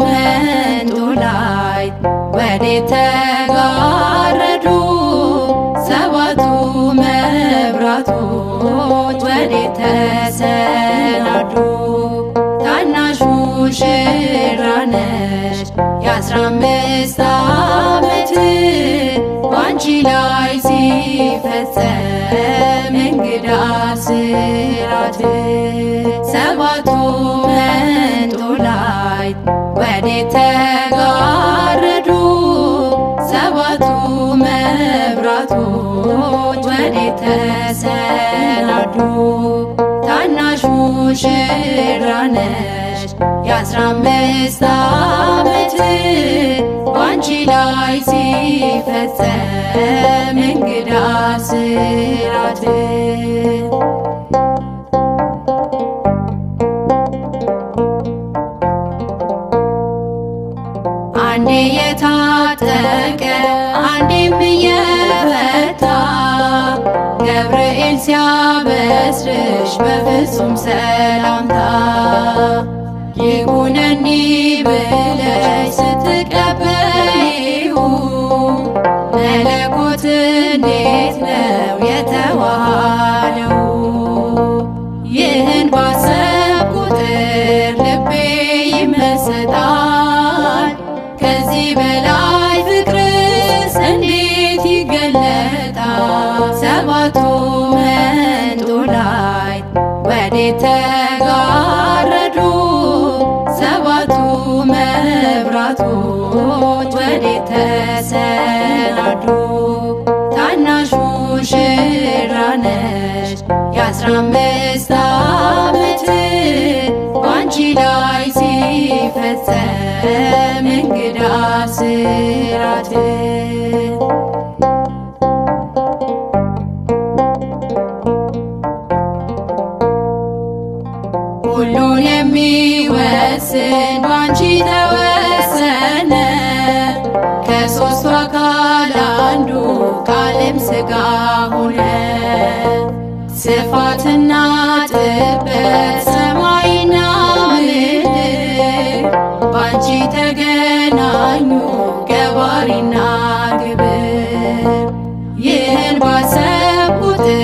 መንጦላዕት ወዴት ተጋረዱ? ሰባቱ መብራቶች ወዴት ተሰናዱ? ታናሹ ሙሽራ ነሽ የ15 ዓመት ባንቺ ላይ ሲፈጸም እንግዳ ስራት። ሰባቱ መንጦላዕት ወዴት ተጋረዱ? ሰባቱ መብራቶች ወዴት ተሰናዱ? ታናሽ ሙሽራ ነሽ የ15 ዓመት ባንቺ ላይ ሲፈጸም እንግዳ ስራት። አንዴ የታጠቀ አንዴም እየፈታ ገብርኤል ሲያበስርሽ በፍጹም ሰላምታ ይኩነኒ ብለሽ ስትቀበይው መለኮት እንዴት ነው የተዋሃደው? ይህን ባሰብ ቁጥር ልቤ ይመሰጣል። ከዚህ በላይ ፍቅርስ እንዴት ይገለጣል? ሰባቱ መንጦላዕት ወዴት ተጋረዱ? ሰባቱ መብራቶች ወዴት ተሰናዱ? ታናሽ ሙሽራ ነሽ የ15 ዓመት ባንቺ ላይ ሲፈጸም እንግዳ ስራት። ሁሉን የሚወስን ባንቺ ተወሰነ። ከሦስቱ አካል አንዱ ቃልም ሥጋ ሆነ። ስፋትና ጥበት ሰማይና ምድር ባንቺ ተገናኙ ገባሪና ግብር። ይህን ባሰብ ቁጥር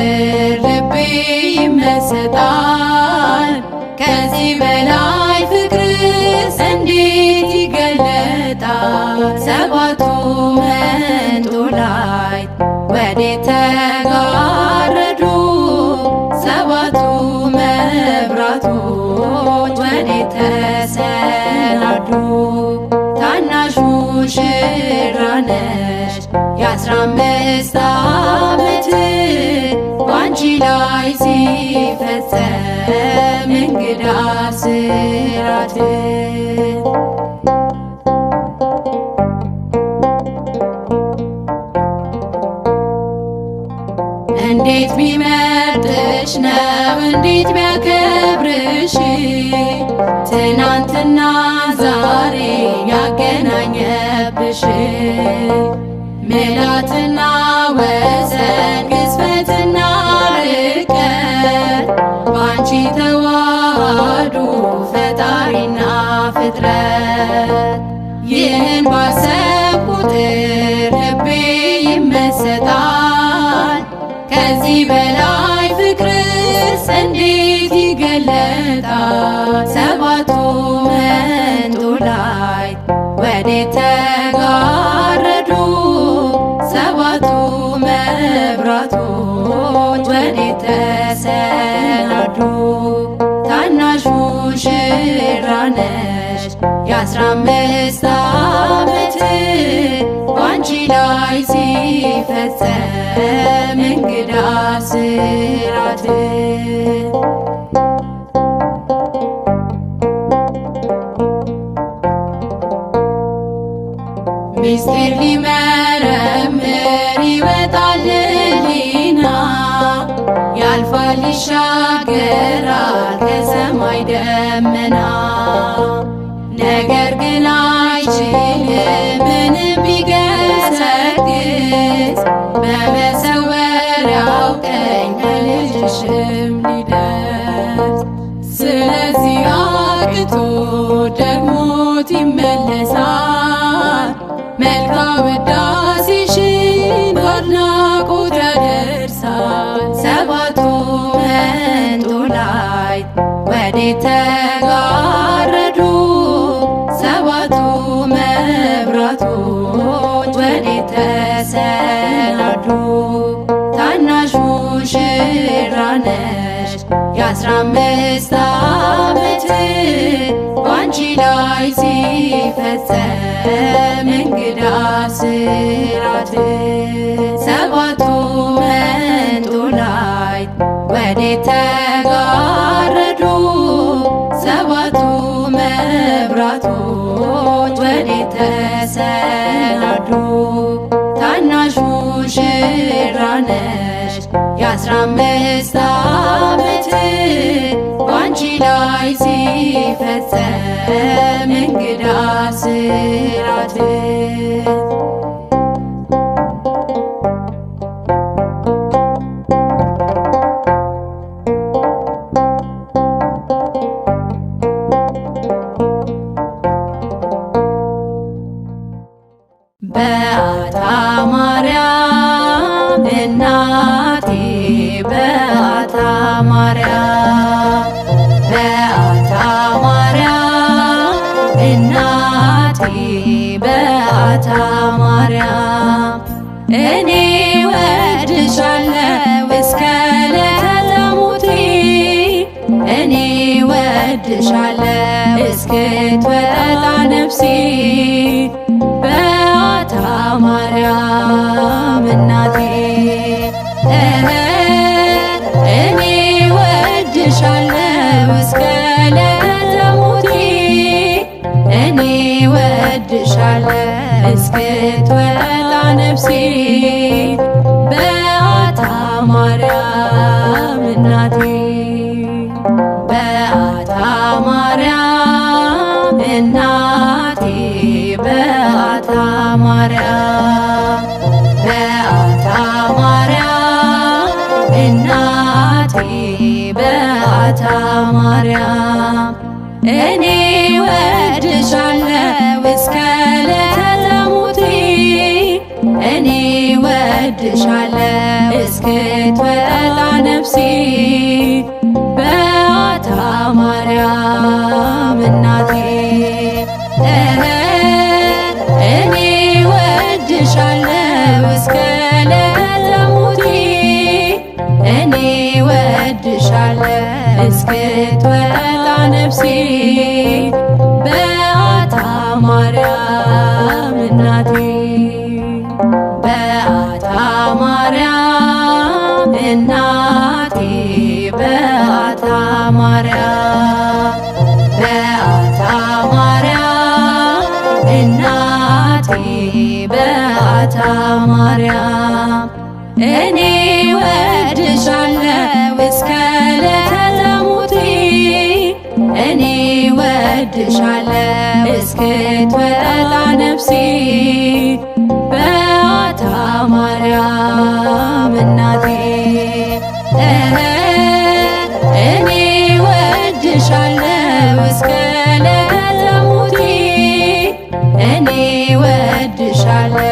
ልቤ ይመሰጣል። ከዚህ በላይ ፍቅርስ እንዴት ይገለጣል? ሰባቱ መንጦላዕት ወዴት ተጋረዱ? ሰባቱ መብራቶች ወዴት ተሰናዱ? ታናሽ ሙሽራ ነሽ የ15 ዓመት ባንቺ ላይ ሲፈጸም እንግዳ ስራት። እንዴት ቢመርጥሽ ነው እንዴት ቢያከብርሽ ትናንትና ዛሬ ያገናኘብሽ ምልዓትና ወሰን ግዝፈትና ርቀት ባንቺ ተዋሃዱ ፈጣሪና ፍጥረት። ይህን ባሰብ ቁጥር ልቤ ይመሰጣል። ከዚህ በላይ ፍቅርስ እንዴት ይገለጣል? ሰባቱ መንጦላዕት ወዴት ተጋረዱ? ሰባቱ መብራቶች ወዴት ተሰናዱ? ታናሽ ሙሽራ ነሽ የ15 ዓመት ባንቺ ላይ ሲፈጸም እንግዳ ስራት። ምስጢር ሊመረምር ይወጣል ሕሊና ያልፋል ይሻገራል ከሰማይ ደመና። ነገር ግን አይችልም ምንም ቢገሰግስ በመሰወሪያው ቀኝ ከልጅሽም ሊደርስ። ስለዚህ አቅቶ ደግሞ ሞት ይመለሳል። መልካ ውዳሴሽን በአድናቆት ያደርሳል። ሰባቱ መንጦላዕት ወዴት ተጋረዱ? ሰባቱ መብራቶች ወዴት ተሰናዱ? ታናሽ ሙሽራ ነሽ የ15 ዓመት ባንቺ ላይ ሲፈጸም እንግዳ ስራት። ሰባቱ መንጦላዕት ወዴት ተጋረዱ? ሰባቱ መብራቶች ወዴት ተሰናዱ? ታናሽ ሙሽራ ነሽ የ15 ዓመት ባንቺ ላይ ሲፈጸም እንግዳ ስራት። በዓታ ማርያም እናቴ በዓታ ማርያም በዓታ ማርያም እናቴ በዓታ ማርያም እኔ ወድሻለሁ እስከ ዕለተ ሞቴ እኔ ወድሻለሁ እስክትወጣ ነፍሴ በዓታ ማርያም እናቴ እኔ ወድሻለሁ እስከ ዕለተ ሞቴ እኔ ወድሻለሁ እስክትወጣ ነፍሴ በዓታ ማርያም እናቴ በዓታ ማርያም እናቴ በዓታ ማርያም በዓታ ማርያም እናቴ በዓታ ማርያም እኔ ወድሻለሁ እስከ ዕለተ ሞቴ እኔ ወድሻለሁ እስክትወጣ ነፍሴ በዓታ ማርያም እናቴ እኔ ወድሻለሁ እስከ ዕለተ ሞቴ እኔ ወድሻለሁ እስክትወጣ ነፍሴ በዓታ ማርያም እናቴ በዓታ ማርያም እናቴ በዓታ ማርያም በዓታ ማርያም እናቴ በዓታ ማርያም እኔ ወድሻለሁ እስከ ዕለተ ሞቴ እኔ ወድሻለሁ እስክትወጣ ነፍሴ በዓታ ማርያም እናቴ እኔ ወድሻለሁ እስከ ዕለተ ሞቴ እኔ ወድሻለሁ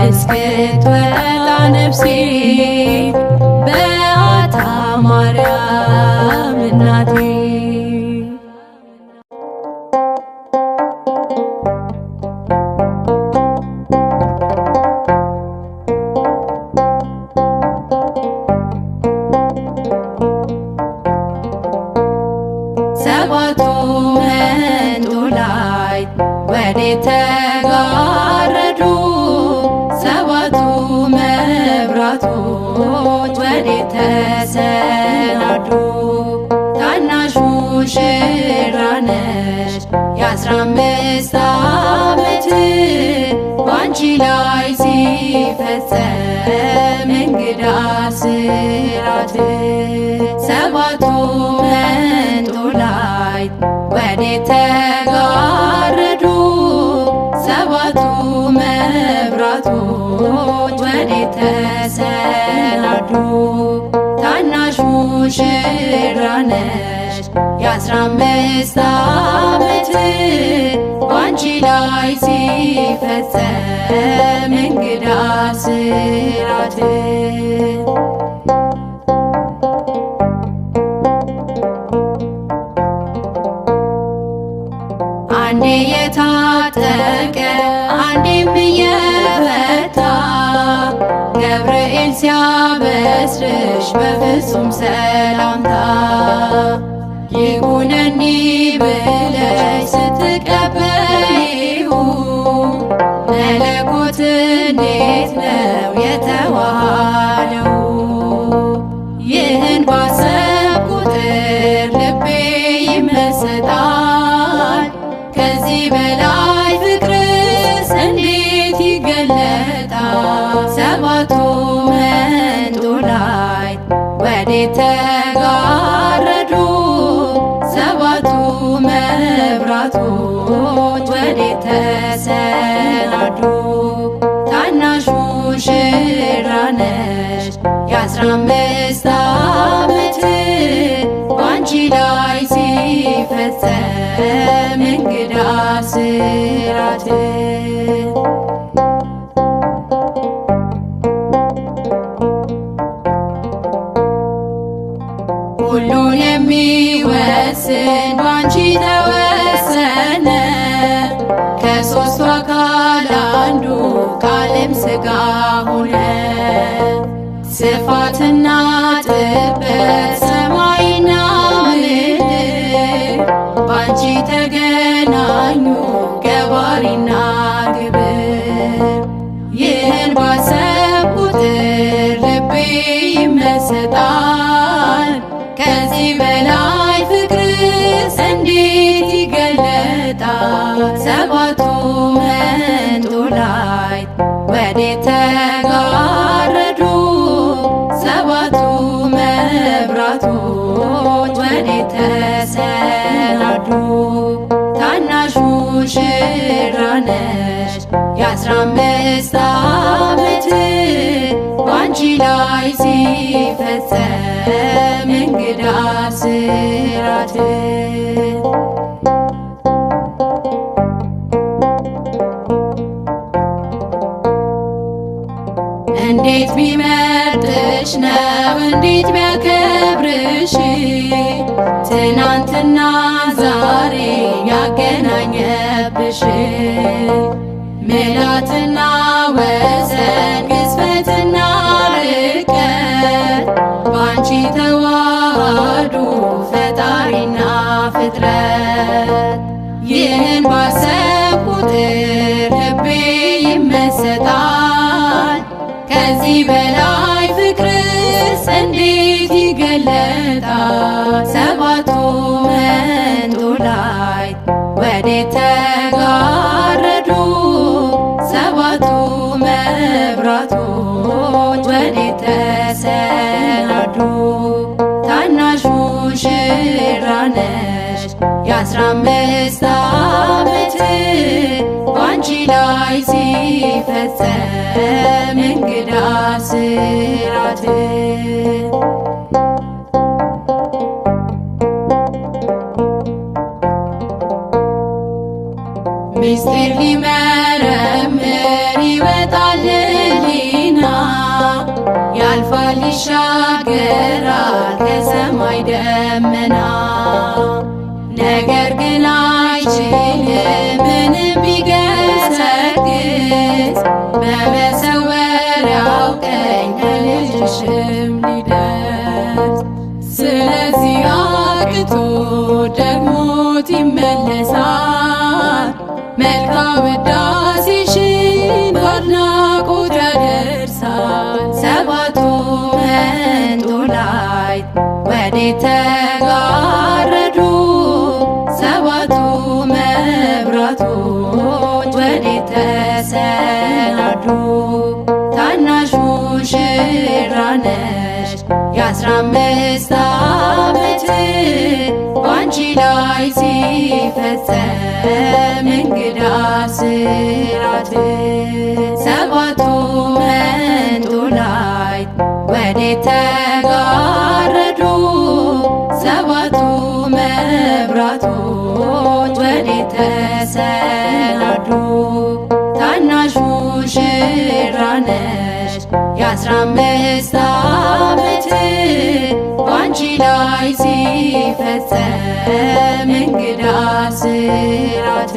እስክትወጣ ነፍሴ በዓታ ማርያም እናቴ ሰባቱ መንጦላዕት ወዴት ተጋረዱ? ሰባቱ መብራቶች ወዴት ተሰናዱ? ታናሽ ሙሽራ ነሽ የ15 ዓመት ባንቺ ላይ ሲፈጸም እንግዳ ስራት። ሰባቱ መንጦላዕት ወዴት ተጋረዱ? ሰባቱ መብራቶች ወዴት ተሰናዱ? ታናሽ ሙሽራ ነሽ የ15 ዓመት ባንቺ ላይ ሲፈጸም እንግዳ ስራት አንዴ የታጠቀ አንዴም እየፈታ ገብርኤል ሲያበስርሽ በፍጹም ሰላምታ ይኩነኒ ብለሽ ስትቀበይው መለኮት እንዴት ነው የተዋሃደው? ይህን ባሰብኩ ቁጥር ልቤ ይመሰጣል። ከዚህ በላይ ፍቅርስ እንዴት ይገለጣል? ሰባቱ መንጦላዕት ወዴት ተጋረዱ? ሰባቱ መብራቶች ወዴት ተሰናዱ? ታናሽ ሙሽራ ነሽ የ15 ዓመት ባንቺ ላይ ሲፈጸም እንግዳ ስራት ሁሉን የሚወስን ባንቺ ተወሰነ። ከሦስቱ አካል አንዱ ቃልም ሥጋ ሆነ። ስፋትና ጥበት ሰማይና ምድር ባንቺ ተገናኙ ገባሪና ግብር። ይህን ባሰብኩ ቁጥር ልቤ ይመሰጣል። ከዚህ በላይ ፍቅርስ እንዴት ይገለጣል? ሰባቱ መንጦላዕት ወዴት ተጋረዱ? ሰባቱ መብራቶች ወዴት ተሰናዱ? ታናሽ ሙሽራ ነሽ የ15 ዓመት ባንቺ ላይ ሲፈጸም እንግዳ ስራት እንዴት ቢመርጥሽ ነው እንዴት ቢያከብርሽ ትናንትና ዛሬ ያገናኘብሽ ምልዓትና ወሰን ግዝፈትና ርቀት ባንቺ ተዋሃዱ ፈጣሪና ፍጥረት። ይህን ባሰብኩ ቁጥር ልቤ ይመሰጣል። ከዚህ በላይ ፍቅርስ እንዴት ይገለጣል? ሰባቱ መንጦላዕት ወዴት ተጋረዱ? ሰባቱ መብራቶች ወዴት ተሰናዱ? ታናሽ ሙሽራ ነሽ የ15 ዓመት ባንቺ ላይ ሲፈጸም እንግዳ ስራት ምስጢር ሊመረምር ይወጣል ሕሊና ያልፋል ይሻገራል ከሰማይ ደመና። ነገር ግን አይችልም ምንም ቢገሰግስ በመሰወሪያው ቀኝ ከልጅሽም ሊደርስ። ስለዚህ አቅቶ ደግሞት ይመለሳል መልካም ውዳሴሽን በአድናቆት ያደርሳል። ሰባቱ መንጦላዕት ወዴት ተጋረዱ? ሰባቱ መብራቶች ወዴት ተሰናዱ? ታናሽ ሙሽራ ነሽ የ15 ዓመት ባንቺ ላይ ሲፈጸም እንግዳ ስራት። ሰባቱ መንጦላዕት ወዴት ተጋረዱ? ሰባቱ መብራቶች ወዴት ተሰናዱ? ነሽ የ15 ዓመት ባንቺ ላይ ሲፈጸም እንግዳ ስራት